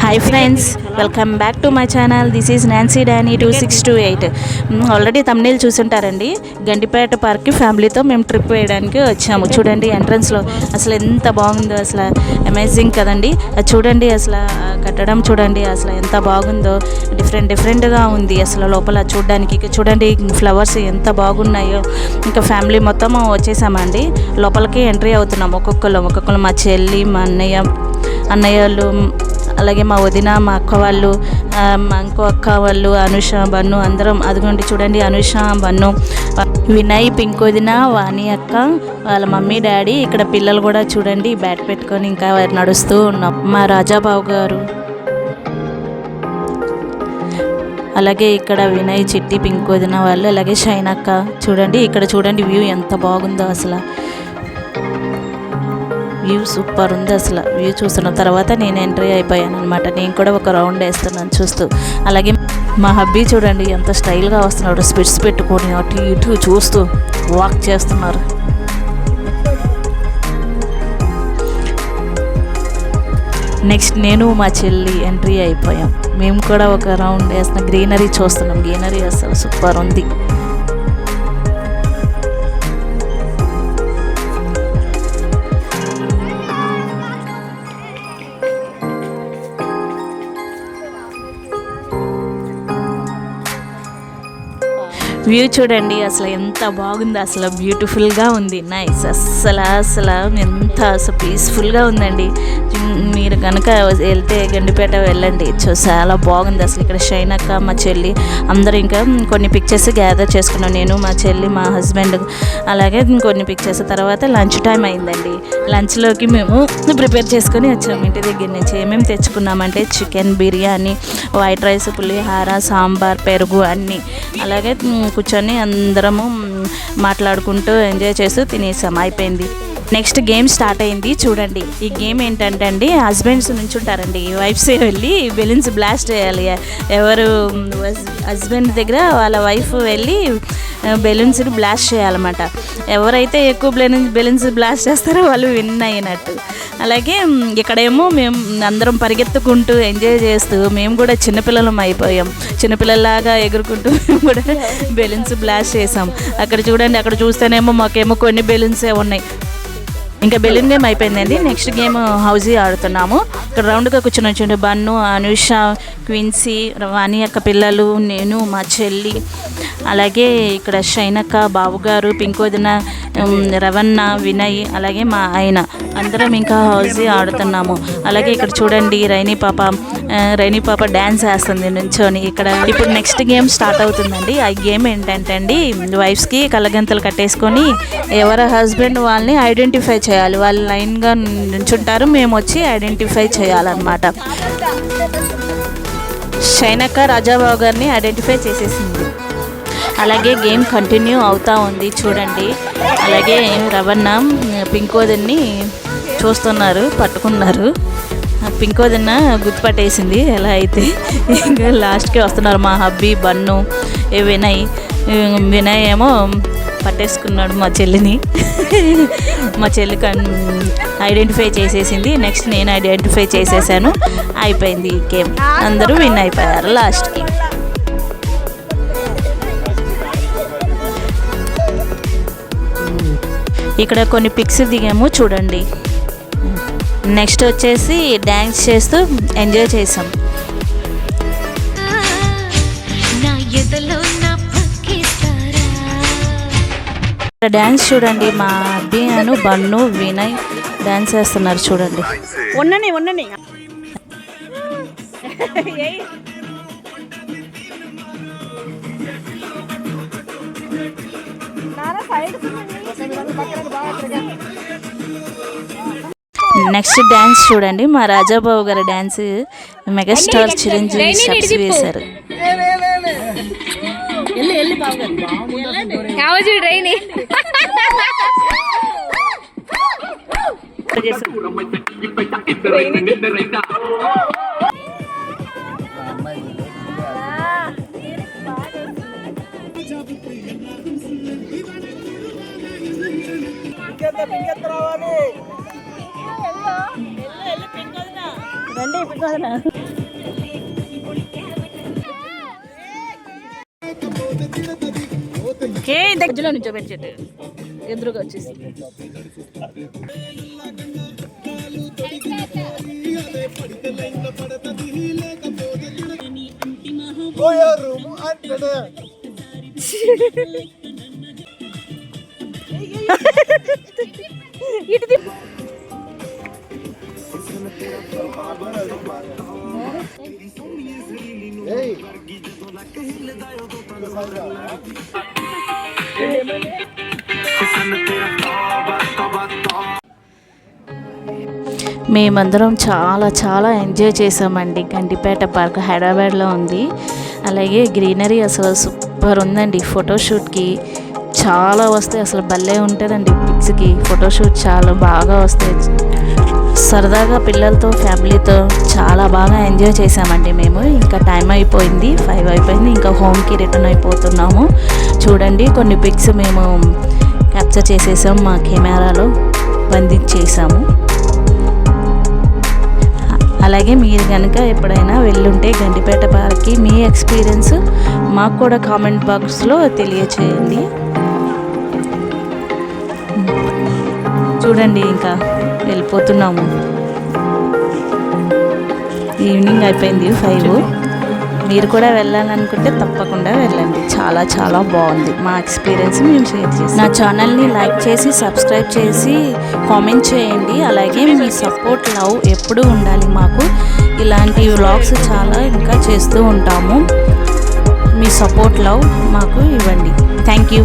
Hi friends, welcome back to my channel. This is Nancy Danny 2628. Already thumbnail చూసుంటారండి. గండిపేట పార్క్కి ఫ్యామిలీతో మేము trip వేయడానికి వచ్చాము. చూడండి ఎంట్రన్స్లో అసలు ఎంత బాగుందో, అసలు అమేజింగ్ కదండి. అది చూడండి, అసలు కట్టడం చూడండి అసలు ఎంత బాగుందో. డిఫరెంట్గా ఉంది అసలు లోపల చూడడానికి. చూడండి ఫ్లవర్స్ ఎంత బాగున్నాయో. ఇంకా ఫ్యామిలీ మొత్తం వచ్చేసామండి. లోపలికి ఎంట్రీ అవుతున్నాం ఒక్కొక్కరు. మా చెల్లి, మా అన్నయ్యలు, అలాగే మా వదిన, మా అక్క వాళ్ళు, మా ఇంకో అక్క వాళ్ళు, అనుష, బన్ను, అందరం. అదిగోండి చూడండి, అనుష, బన్ను, వినయ్, పింక్ వదిన, వాణి అక్క, వాళ్ళ మమ్మీ, డాడీ. ఇక్కడ పిల్లలు కూడా చూడండి బ్యాట్ పెట్టుకొని ఇంకా నడుస్తూ ఉన్నాం. మా రాజాబాబు గారు, అలాగే ఇక్కడ వినయ్, చిట్టి, పింక్ వదిన వాళ్ళు, అలాగే షైన్ అక్క. చూడండి ఇక్కడ చూడండి వ్యూ ఎంత బాగుందో. అసలు వ్యూ సూపర్ ఉంది. అసలు వ్యూ చూస్తున్న తర్వాత నేను ఎంట్రీ అయిపోయాను అనమాట. నేను కూడా ఒక రౌండ్ వేస్తున్నాను చూస్తూ. అలాగే మా హబ్బీ చూడండి ఎంత స్టైల్గా వస్తున్నాడు, స్పెట్స్ పెట్టుకొని అటు ఇటు చూస్తూ వాక్ చేస్తున్నారు. నెక్స్ట్ నేను మా చెల్లి ఎంట్రీ అయిపోయాం. మేము కూడా ఒక రౌండ్ వేస్తున్నాం. గ్రీనరీ చూస్తున్నాం. గ్రీనరీ అసలు సూపర్ ఉంది. వ్యూ చూడండి అసలు ఎంత బాగుంది. అసలు బ్యూటిఫుల్గా ఉంది. నైస్. అసలు ఎంత పీస్ఫుల్గా ఉందండి. మీరు కనుక వెళ్తే గండిపేట వెళ్ళండి. చాలా బాగుంది అసలు. ఇక్కడ షైన్ అక్క, మా చెల్లి అందరూ ఇంకా కొన్ని పిక్చర్స్ గ్యాదర్ చేసుకున్నాం. నేను, మా చెల్లి, మా హస్బెండ్. అలాగే కొన్ని పిక్చర్స్ తర్వాత లంచ్ టైం అయిందండి. లంచ్లోకి మేము ప్రిపేర్ చేసుకొని వచ్చాము ఇంటి దగ్గర నుంచి. ఏమేమి తెచ్చుకున్నామంటే చికెన్ బిర్యానీ, వైట్ రైస్, పులిహార, సాంబార్, పెరుగు అన్నీ. అలాగే కూర్చొని అందరము మాట్లాడుకుంటూ ఎంజాయ్ చేస్తూ తినేసాం. అయిపోయింది. నెక్స్ట్ గేమ్ స్టార్ట్ అయింది. చూడండి ఈ గేమ్ ఏంటంటే అండి, హస్బెండ్స్ నుంచి ఉంటారండి, వైఫ్స్ వెళ్ళి బెలూన్స్ బ్లాస్ట్ చేయాలి. ఎవరు హస్బెండ్ దగ్గర వాళ్ళ వైఫ్ వెళ్ళి బెలూన్స్ని బ్లాస్ట్ చేయాలన్నమాట. ఎవరైతే ఎక్కువ బెలూన్స్ బ్లాస్ట్ చేస్తారో వాళ్ళు విన్ అయినట్టు. అలాగే ఇక్కడేమో మేము అందరం పరిగెత్తుకుంటూ ఎంజాయ్ చేస్తూ మేము కూడా చిన్నపిల్లలం అయిపోయాం. చిన్నపిల్లలాగా ఎగురుకుంటూ మేము కూడా బెలూన్స్ బ్లాస్ట్ చేసాం. అక్కడ చూడండి, అక్కడ చూస్తేనేమో మాకేమో కొన్ని బెలూన్సే ఉన్నాయి. ఇంకా బెలూన్ గేమ్ అయిపోయిందండి. నెక్స్ట్ గేమ్ హౌజీ ఆడుతున్నాము. ఇక్కడ రౌండ్గా కూర్చొని బన్ను, అనుష, క్విన్సీ, వాణి అక్క పిల్లలు, నేను, మా చెల్లి, అలాగే ఇక్కడ షైనక్క, బాబుగారు, పింకోదిన, రవణ, వినయ్, అలాగే మా ఆయన అందరం ఇంకా హౌజీ ఆడుతున్నాము. అలాగే ఇక్కడ చూడండి రైనీ పాప డ్యాన్స్ వేస్తుంది నుంచొని. ఇక్కడ ఇప్పుడు నెక్స్ట్ గేమ్ స్టార్ట్ అవుతుందండి. ఆ గేమ్ ఏంటంటే అండి, వైఫ్స్కి కళ్ళగంతలు కట్టేసుకొని ఎవరి హస్బెండ్ వాళ్ళని ఐడెంటిఫై చేయాలి. వాళ్ళు లైన్గా నుంచుంటారు, మేము వచ్చి ఐడెంటిఫై చేయాలన్నమాట. షైనక్క రాజాబాబు గారిని ఐడెంటిఫై చేసేసింది. అలాగే గేమ్ కంటిన్యూ అవుతూ ఉంది చూడండి. అలాగే రవణ పింకోదన్ని చూస్తున్నారు, పట్టుకున్నారు. పింకోదన్న గుర్తుపట్టేసింది ఎలా అయితే. ఇంకా లాస్ట్కి వస్తున్నారు మా హబ్బీ, బన్ను, వినయ్ ఏమో పట్టేసుకున్నాడు మా చెల్లిని. మా చెల్లి ఐడెంటిఫై చేసేసింది. నెక్స్ట్ నేను ఐడెంటిఫై చేసేసాను. అయిపోయింది ఈ గేమ్. అందరూ విన్ అయిపోయారు లాస్ట్కి. ఇక్కడ కొన్ని పిక్స్ దిగాము చూడండి. నెక్స్ట్ వచ్చేసి డ్యాన్స్ చేస్తూ ఎంజాయ్ చేసాం. డ్యాన్స్ చూడండి, మా అబ్బి అను, బన్ను, వినయ్ డ్యాన్స్ చేస్తున్నారు చూడండి. ఉండని నెక్స్ట్ డ్యాన్స్ చూడండి, మా రాజాబాబు గారి డ్యాన్స్ మెగాస్టార్ చిరంజీవి స్టెప్స్ వేశారు. రండి దగ్గరలో నుంచో పెట్టేట్టు ఎదురుగా వచ్చేసి ఇటు మేమందరం చాలా చాలా ఎంజాయ్ చేసామండి. గండిపేట పార్క్ హైదరాబాద్లో ఉంది. అలాగే గ్రీనరీ అసలు సూపర్ ఉందండి. ఫోటోషూట్కి చాలా వస్తాయి, అసలు భలే ఉంటుందండి. పిక్స్కి ఫోటోషూట్ చాలా బాగా వస్తాయి. సరదాగా పిల్లలతో ఫ్యామిలీతో చాలా బాగా ఎంజాయ్ చేసామండి మేము. ఇంకా టైం అయిపోయింది, 5 అయిపోయింది. ఇంకా హోమ్కి రిటర్న్ అయిపోతున్నాము. చూడండి కొన్ని పిక్స్ మేము క్యాప్చర్ చేసేసాం, మా కెమెరాలో బంధించేసాము. అలాగే మీరు కనుక ఎప్పుడైనా వెళ్ళుంటే గండిపేట పార్క్కి మీ ఎక్స్పీరియన్స్ మాకు కూడా కామెంట్ బాక్స్లో తెలియచేయండి. చూడండి ఇంకా వెళ్ళిపోతున్నాము. ఈవినింగ్ అయిపోయింది 5. మీరు కూడా వెళ్ళాలనుకుంటే తప్పకుండా వెళ్ళండి. చాలా చాలా బాగుంది. మా ఎక్స్పీరియన్స్ మేము షేర్ చేసి నా ఛానల్ని లైక్ చేసి సబ్స్క్రైబ్ చేసి కామెంట్ చేయండి. అలాగే మీ సపోర్ట్ లవ్ ఎప్పుడూ ఉండాలి మాకు. ఇలాంటి వ్లాగ్స్ చాలా ఇంకా చేస్తూ ఉంటాము. మీ సపోర్ట్ లవ్ మాకు ఇవ్వండి. Thank you.